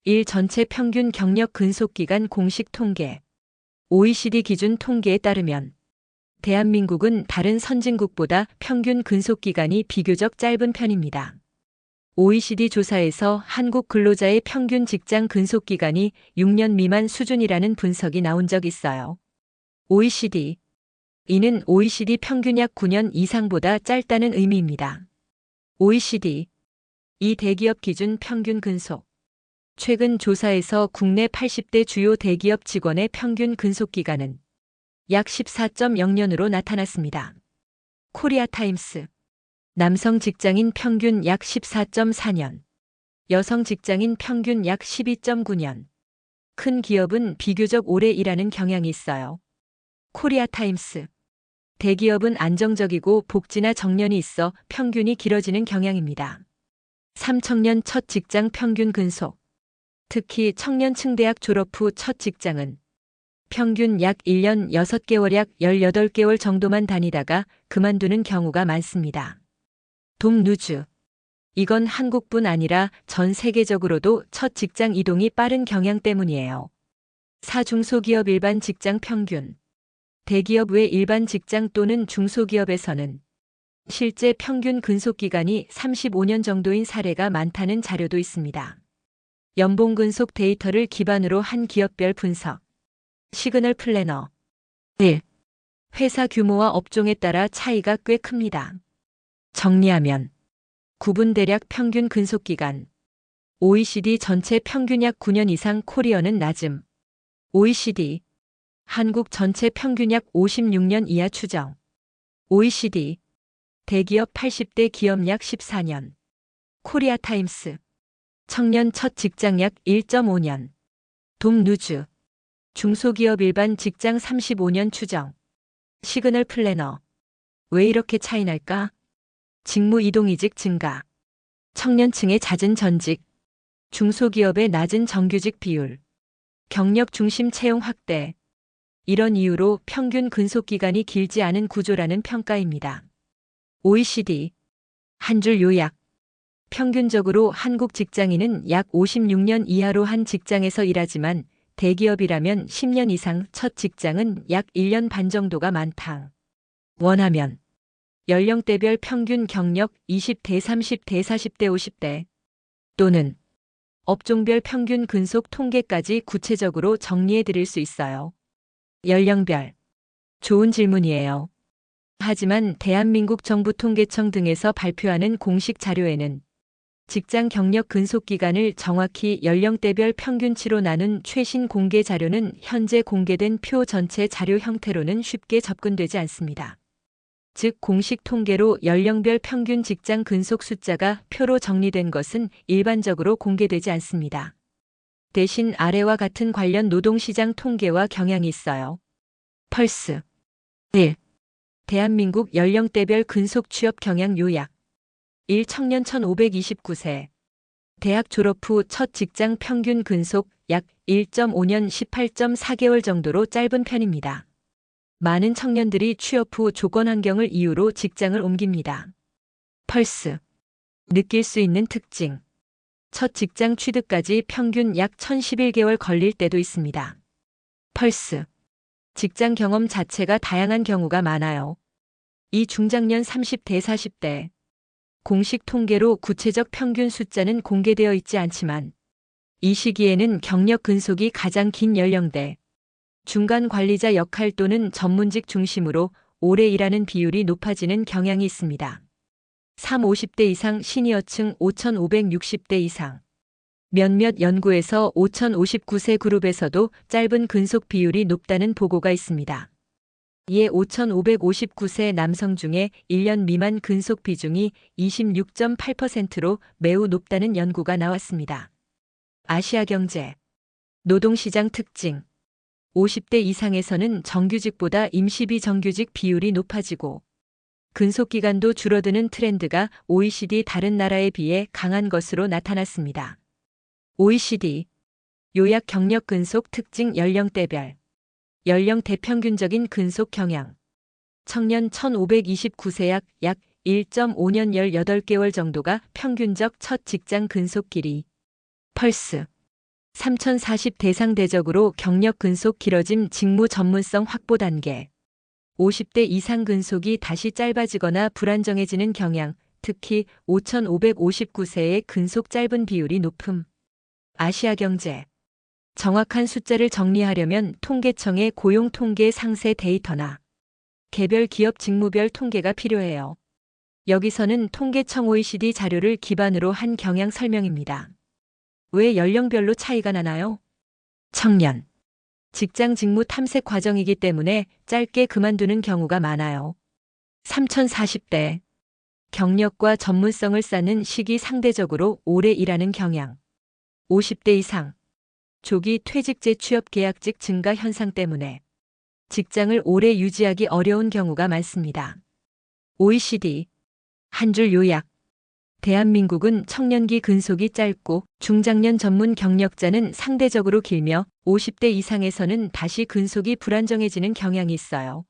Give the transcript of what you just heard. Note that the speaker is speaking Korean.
일 전체 평균 경력 근속기간 공식 통계. OECD 기준 통계에 따르면 대한민국은 다른 선진국보다 평균 근속기간이 비교적 짧은 편입니다. OECD 조사에서 한국 근로자의 평균 직장 근속기간이 6년 미만 수준이라는 분석이 나온 적 있어요. OECD. 이는 OECD 평균 약 9년 이상보다 짧다는 의미입니다. OECD. 이 대기업 기준 평균 근속. 최근 조사에서 국내 80대 주요 대기업 직원의 평균 근속기간은 약 14.0년으로 나타났습니다. 코리아타임스. 남성 직장인 평균 약 14.4년, 여성 직장인 평균 약 12.9년. 큰 기업은 비교적 오래 일하는 경향이 있어요. 코리아타임스. 대기업은 안정적이고 복지나 정년이 있어 평균이 길어지는 경향입니다. 3청년 첫 직장 평균 근속. 특히 청년층 대학 졸업 후 첫 직장은 평균 약 1년 6개월 약 18개월 정도만 다니다가 그만두는 경우가 많습니다. 돔누주. 이건 한국뿐 아니라 전 세계적으로도 첫 직장 이동이 빠른 경향 때문이에요. 사중소기업 일반 직장 평균. 대기업 외 일반 직장 또는 중소기업에서는 실제 평균 근속기간이 35년 정도인 사례가 많다는 자료도 있습니다. 연봉 근속 데이터를 기반으로 한 기업별 분석. 시그널 플래너. 1. 회사 규모와 업종에 따라 차이가 꽤 큽니다. 정리하면 구분 대략 평균 근속기간. OECD 전체 평균 약 9년 이상 코리어는 낮음. OECD. 한국 전체 평균 약 56년 이하 추정. OECD. 대기업 80대 기업 약 14년. 코리아타임스. 청년 첫 직장 약 1.5년. 돔누주. 중소기업 일반 직장 35년 추정. 시그널 플래너. 왜 이렇게 차이 날까? 직무 이동 이직 증가. 청년층의 잦은 전직. 중소기업의 낮은 정규직 비율. 경력 중심 채용 확대. 이런 이유로 평균 근속기간이 길지 않은 구조라는 평가입니다. OECD. 한 줄 요약. 평균적으로 한국 직장인은 약 56년 이하로 한 직장에서 일하지만 대기업이라면 10년 이상 첫 직장은 약 1년 반 정도가 많다. 원하면 연령대별 평균 경력 20대 30대 40대 50대 또는 업종별 평균 근속 통계까지 구체적으로 정리해 드릴 수 있어요. 연령별. 좋은 질문이에요. 하지만 대한민국 정부 통계청 등에서 발표하는 공식 자료에는 직장 경력 근속 기간을 정확히 연령대별 평균치로 나눈 최신 공개 자료는 현재 공개된 표 전체 자료 형태로는 쉽게 접근되지 않습니다. 즉 공식 통계로 연령별 평균 직장 근속 숫자가 표로 정리된 것은 일반적으로 공개되지 않습니다. 대신 아래와 같은 관련 노동시장 통계와 경향이 있어요. 펄스. 1. 대한민국 연령대별 근속 취업 경향 요약. 1. 청년 1529세. 대학 졸업 후 첫 직장 평균 근속 약 1.5년 18.4개월 정도로 짧은 편입니다. 많은 청년들이 취업 후 조건 환경을 이유로 직장을 옮깁니다. 펄스. 느낄 수 있는 특징. 첫 직장 취득까지 평균 약 1011개월 걸릴 때도 있습니다. 펄스. 직장 경험 자체가 다양한 경우가 많아요. 이 중장년 30대 40대. 공식 통계로 구체적 평균 숫자는 공개되어 있지 않지만 이 시기에는 경력 근속이 가장 긴 연령대, 중간 관리자 역할 또는 전문직 중심으로 오래 일하는 비율이 높아지는 경향이 있습니다. 50대 이상 시니어층 5560대 이상. 몇몇 연구에서 5059세 그룹에서도 짧은 근속 비율이 높다는 보고가 있습니다. 이에 5559세 남성 중에 1년 미만 근속 비중이 26.8%로 매우 높다는 연구가 나왔습니다. 아시아경제. 노동시장 특징. 50대 이상에서는 정규직보다 임시비정규직 비율이 높아지고 근속기간도 줄어드는 트렌드가 OECD 다른 나라에 비해 강한 것으로 나타났습니다. OECD. 요약 경력 근속 특징 연령대별. 연령 대평균적인 근속 경향. 청년 1529세 약 1.5년 18개월 정도가 평균적 첫 직장 근속 길이. 펄스. 3040 대상대적으로 경력 근속 길어짐 직무 전문성 확보 단계. 50대 이상 근속이 다시 짧아지거나 불안정해지는 경향, 특히 5559세의 근속 짧은 비율이 높음. 아시아경제. 정확한 숫자를 정리하려면 통계청의 고용통계 상세 데이터나 개별 기업 직무별 통계가 필요해요. 여기서는 통계청 OECD 자료를 기반으로 한 경향 설명입니다. 왜 연령별로 차이가 나나요? 청년. 직장 직무 탐색 과정이기 때문에 짧게 그만두는 경우가 많아요. 3040대. 경력과 전문성을 쌓는 시기 상대적으로 오래 일하는 경향. 50대 이상. 조기 퇴직 재취업 계약직 증가 현상 때문에 직장을 오래 유지하기 어려운 경우가 많습니다. OECD. 한 줄 요약. 대한민국은 청년기 근속이 짧고 중장년 전문 경력자는 상대적으로 길며 50대 이상에서는 다시 근속이 불안정해지는 경향이 있어요.